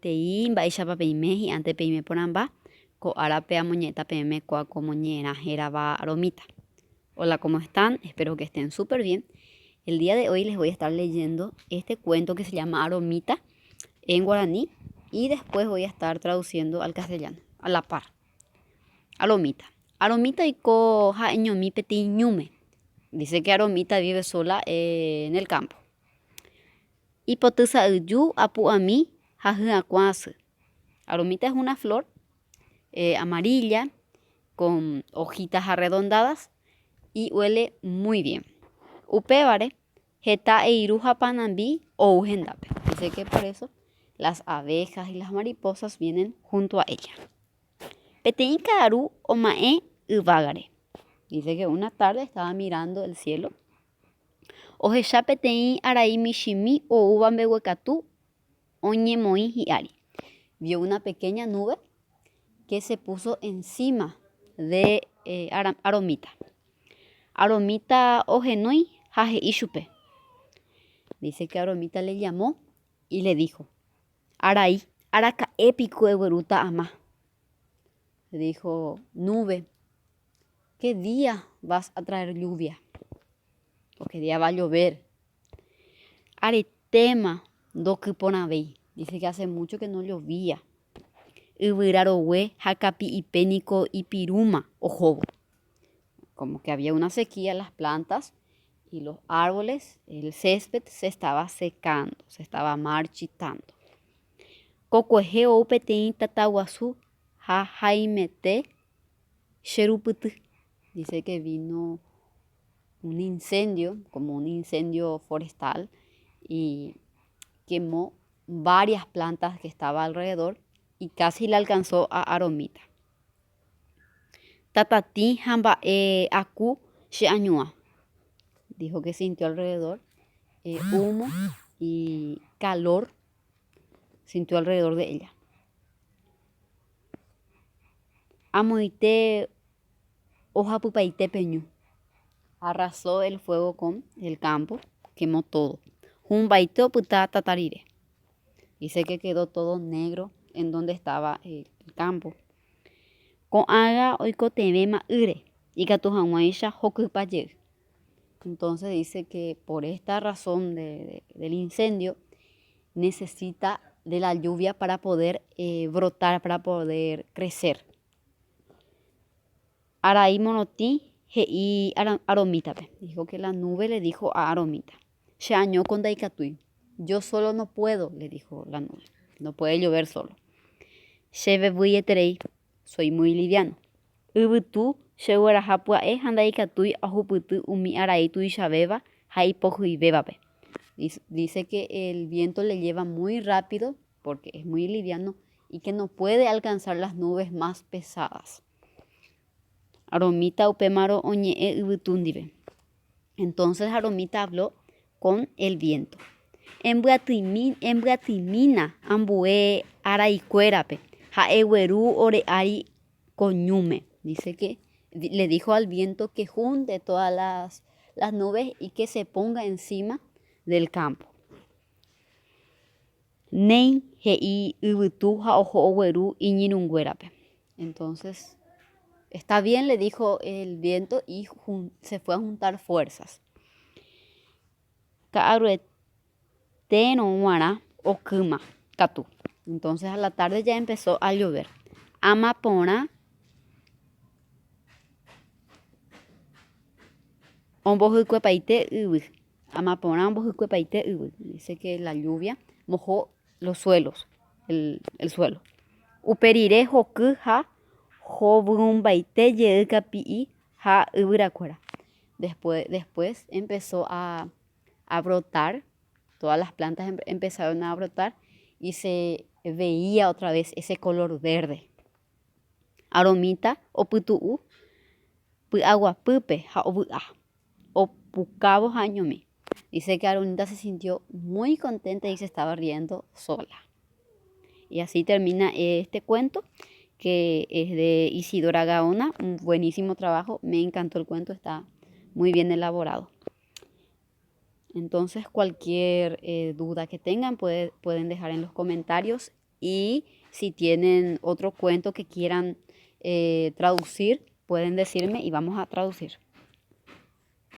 Tei mba'éichapa peime hi'ãte peime porãmba ko árape amoñe'ẽta peẽme como ñerãherava Aromita. Hola, ¿cómo están? Espero que estén súper bien. El día de hoy les voy a estar leyendo este cuento que se llama Aromita en guaraní y después voy a estar traduciendo al castellano, a la par. Aromita. Aromita iko ha'eñomi petiñume. Dice que Aromita vive sola en el campo. Ipoty sa'yju apu'ãmi ha hyakuã asy. Aromita es una flor amarilla con hojitas arredondadas y huele muy bien. Upévare heta eiru ha panambi ou hendápe. Dice que por eso las abejas y las mariposas vienen junto a ella. Peteĩ ka'aru oma'ẽ yvágare. Dice que una tarde estaba mirando el cielo. Ohecha peteĩ arai michĩmi oúva mbeguekatu oñemoĩ hi'ári. Vio una pequeña nube que se puso encima de Aromita. Aromita ohenói ha he'i chupe. Dice que Aromita le llamó y le dijo: Arai, araka'épiko eguerúta ama. Dijo: Nube, ¿qué día vas a traer lluvia? ¿O qué día va a llover? Aretéma ndokyporãvéi. Dice que hace mucho que no llovía. Yvyrarogue ha kapi'ipéniko ipirúma ojóvo. Como que había una sequía en las plantas y los árboles, el césped se estaba secando, se estaba marchitando. Kokuehe ou peteĩ tataguasu ha haimete cherupyty. Dice que vino un incendio, como un incendio forestal, y quemó varias plantas que estaban alrededor y casi le alcanzó a Aromita. Tatati hamba'e aku che'añuã. Dijo que sintió alrededor humo y calor, sintió alrededor de ella. Amoite ohapypaite peñu. Arrasó el fuego con el campo, quemó todo. Humbaite opyta tatarire. Dice que quedó todo negro en donde estaba el campo. Ko'ág̃a oikotevẽ ma'ýre ikatu hag̃uáicha hokypajey. Entonces dice que por esta razón del incendio necesita de la lluvia para poder brotar, para poder crecer. Arai monotĩ he'i Aromítape. Dijo que la nube le dijo a Aromita: Che'año ko ndaikatúi. Yo solo no puedo, le dijo la nube. No puede llover solo. Chevevýieterei. Soy muy liviano. Yvytu cheguerahapya'e ha ndaikatúi ahupyty umi arai tuichavéva ha ipohyivévape. Dice que el viento le lleva muy rápido porque es muy liviano y que no puede alcanzar las nubes más pesadas. Aromita upémaro oñe'ẽ yvytu ndive. Entonces Aromita habló con el viento. Embyatimína ambue araikuérape ha'egueru ore'ári koñúme. Dice que le dijo al viento que junte todas las nubes y que se ponga encima del campo. Nei he'i yvytu ha oho ogueru iñirũnguérape. Entonces, está bien, le dijo el viento y se fue a juntar fuerzas. Ka'aruetérõ g̃uarã okýma katu. Entonces a la tarde ya empezó a llover. Ama porã ombohykuepaite yvy. Ama porã ombohykuepaite yvy. Dice que la lluvia mojó los suelos, el suelo. Uperire hoky ha hovymbaite jey kapi'i ha yvyrakuéra. Después empezó a brotar, todas las plantas empezaron a brotar y se veía otra vez ese color verde. Aromita opytu'u py'aguapýpe ha ovy'a. Opukávo ha oñomi. Dice que Aromita se sintió muy contenta y se estaba riendo sola. Y así termina este cuento, que es de Isidora Gaona. Un buenísimo trabajo. Me encantó el cuento, está muy bien elaborado. Entonces, cualquier duda que tengan pueden dejar en los comentarios Y si tienen otro cuento que quieran traducir, pueden decirme y vamos a traducir.